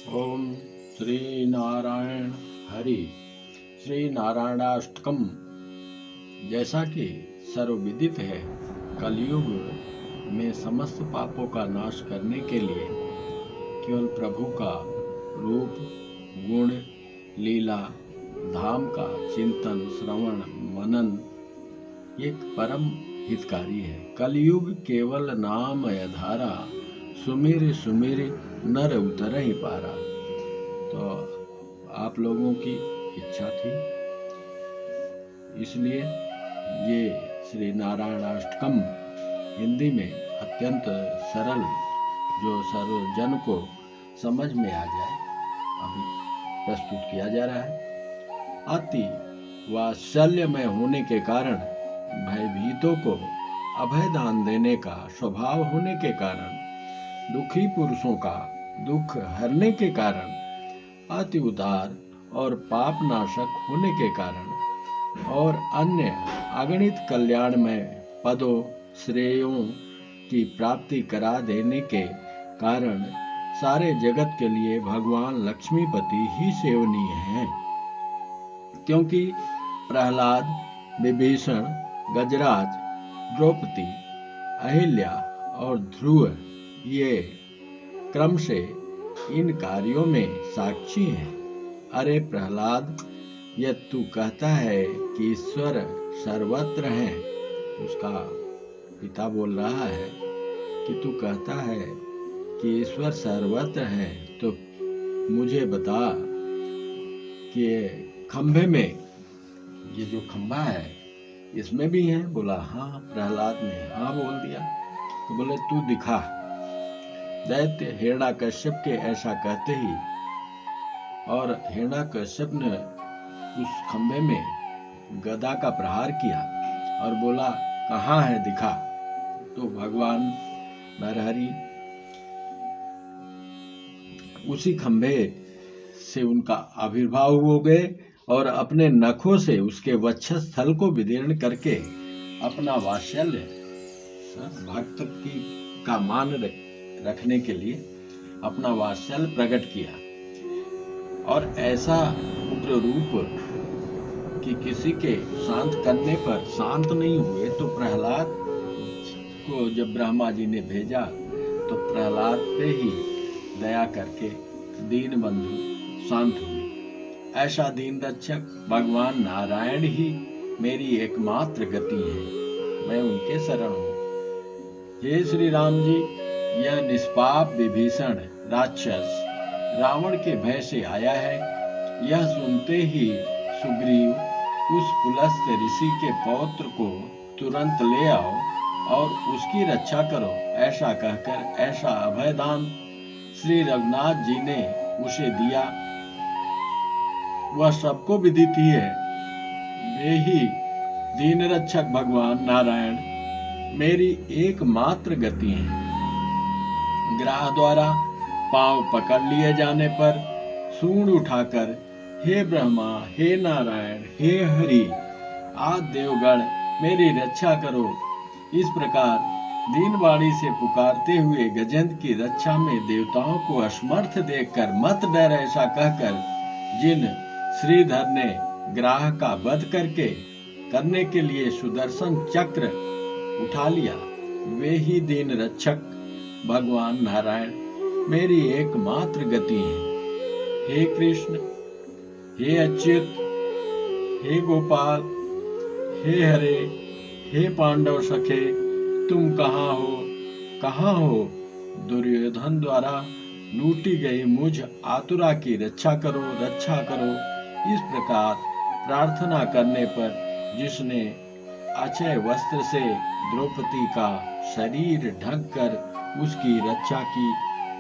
ओम श्री नारायण हरि। श्री नारायणाष्टकम। जैसा कि सर्वविदित है, कलयुग में समस्त पापों का नाश करने के लिए केवल प्रभु का रूप, गुण, लीला, धाम का चिंतन, श्रवण, मनन एक परम हितकारी है। कलयुग केवल नाम धारा, सुमिर सुमिर नर उतर ही पारा। तो आप लोगों की इच्छा थी, इसलिए ये श्री नारायणाष्टकम हिंदी में अत्यंत सरल, जो सर्वजन को समझ में आ जाए, अभी प्रस्तुत किया जा रहा है। अति वात्सल्यमय होने के कारण, भयभीतों को अभय दान देने का स्वभाव होने के कारण, दुखी पुरुषों का दुख हरने के कारण, अति उदार और पाप नाशक होने के कारण और अन्य अगणित कल्याणमय पदों श्रेयों की प्राप्ति करा देने के कारण सारे जगत के लिए भगवान लक्ष्मीपति ही सेवनीय हैं। क्योंकि प्रहलाद, विभीषण, गजराज, द्रौपदी, अहिल्या और ध्रुव ये क्रम से इन कार्यों में साक्षी हैं। अरे प्रहलाद, यह तू कहता है कि ईश्वर सर्वत्र हैं, उसका पिता बोल रहा है कि तू कहता है कि ईश्वर सर्वत्र हैं, तो मुझे बता कि खंभे में, ये जो खंभा है इसमें भी है? बोला हाँ। प्रहलाद ने हाँ बोल दिया। तो बोले तू दिखा। दैत्य हिरण्याकश्यप के ऐसा कहते ही और हिरण्याकश्यप ने उस खंभे में गदा का प्रहार किया और बोला कहाँ है, दिखा। तो भगवान नरहरि उसी खंभे से उनका आविर्भाव हो गए और अपने नखों से उसके वक्षस्थल को विदीर्ण करके अपना वात्सल्य, भक्त की का मान रखने के लिए अपना वात्सल्य प्रकट किया। और ऐसा उग्र रूप कि किसी के शांत करने पर शांत नहीं हुए, तो प्रहलाद को जब ब्रह्मा जी ने भेजा तो प्रहलाद पे ही दया करके दीन बंधु शांत हुए। ऐसा दीन रक्षक भगवान नारायण ही मेरी एकमात्र गति है, मैं उनके शरण हूँ। हे श्री राम जी, यह निष्पाप विभीषण राक्षस रावण के भय से आया है। यह सुनते ही सुग्रीव उस पुलस्त ऋषि के पौत्र को तुरंत ले आओ और उसकी रक्षा करो, ऐसा कहकर ऐसा अभयदान श्री रघुनाथ जी ने उसे दिया। वह सबको विदित ही है। वे ही दीन रक्षक भगवान नारायण मेरी एकमात्र गति है। ग्राह द्वारा पांव पकड़ लिए जाने पर सूंड उठाकर हे ब्रह्मा, हे नारायण, हे हरि, आदि देवगण मेरी रक्षा करो, इस प्रकार दीनवाणी से पुकारते हुए गजेंद्र की रक्षा में देवताओं को असमर्थ देखकर मत डर ऐसा कहकर जिन श्रीधर ने ग्राह का वध करने के लिए सुदर्शन चक्र उठा लिया, वे ही दीन रक्षक भगवान नारायण मेरी एकमात्र गति है। हे कृष्ण, हे अच्युत, हे गोपाल, हे हरे, हे पांडव सखे, तुम कहाँ हो? दुर्योधन द्वारा लूटी गई मुझ आतुरा की रक्षा करो, रक्षा करो। इस प्रकार प्रार्थना करने पर जिसने अक्षय वस्त्र से द्रौपदी का शरीर ढककर उसकी रक्षा की,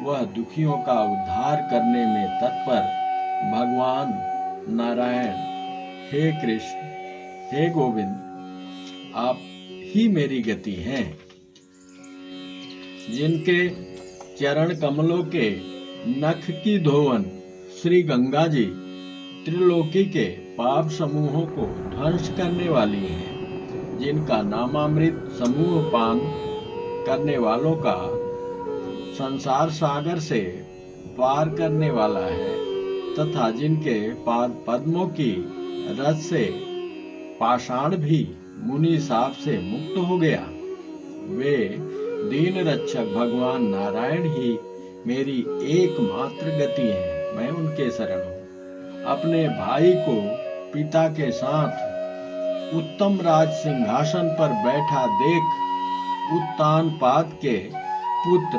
वह दुखियों का उद्धार करने में तत्पर भगवान नारायण। हे कृष्ण, हे गोविंद, आप ही मेरी गति हैं। जिनके चरण कमलों के नख की धोवन श्री गंगा जी त्रिलोकी के पाप समूहों को ध्वंस करने वाली हैं, जिनका नामामृत समूह पान करने वालों का संसार सागर से पार करने वाला है तथा जिनके पाद पद्मों की रस से पाषाण भी मुनि साप से मुक्त हो गया, वे दीन रक्षक भगवान नारायण ही मेरी एकमात्र गति है। मैं उनके शरण हूँ। अपने भाई को पिता के साथ उत्तम राज सिंहासन पर बैठा देख उत्तानपाद के पुत्र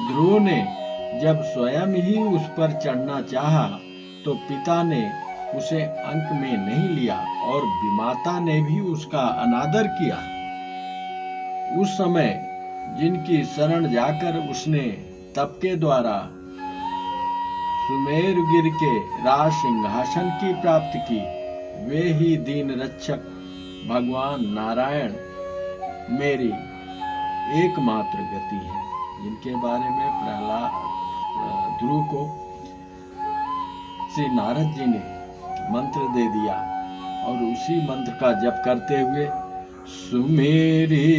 ध्रुव ने जब स्वयं ही उस पर चढ़ना चाहा तो पिता ने उसे अंक में नहीं लिया और विमाता ने भी उसका अनादर किया। उस समय जिनकी शरण जाकर उसने तप के द्वारा सुमेरगिर के राज सिंहासन की प्राप्ति की, वे ही दीन रक्षक भगवान नारायण मेरी एकमात्र गति है, जिनके बारे में प्रहलाद ध्रुव को श्री नारद जी ने मंत्र दे दिया और उसी मंत्र का जप करते हुए सुमेरी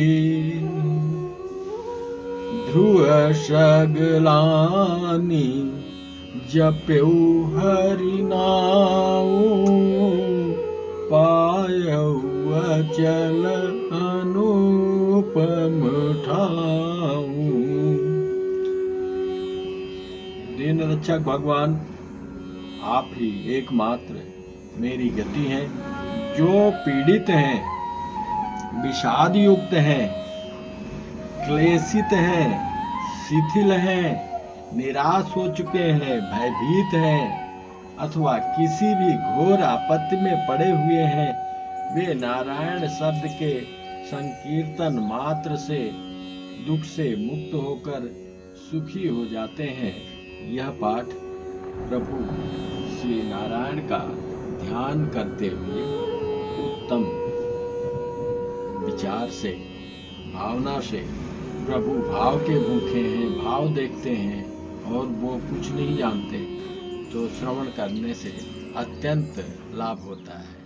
ध्रुव सगलानी जप्यौ हरि नाउ पायौ अचल अनुपम ठाऊ। दीन रक्षक भगवान आप ही एकमात्र मेरी गति है। जो पीड़ित हैं, विषाद युक्त हैं, क्लेशित हैं, शिथिल हैं, निराश हो चुके हैं, भयभीत हैं अथवा किसी भी घोर आपत्ति में पड़े हुए हैं, वे नारायण शब्द के संकीर्तन मात्र से दुख से मुक्त होकर सुखी हो जाते हैं। यह पाठ प्रभु श्री नारायण का ध्यान करते हुए उत्तम विचार से, भावना से, प्रभु भाव के भूखे हैं, भाव देखते हैं और वो कुछ नहीं जानते, तो श्रवण करने से अत्यंत लाभ होता है।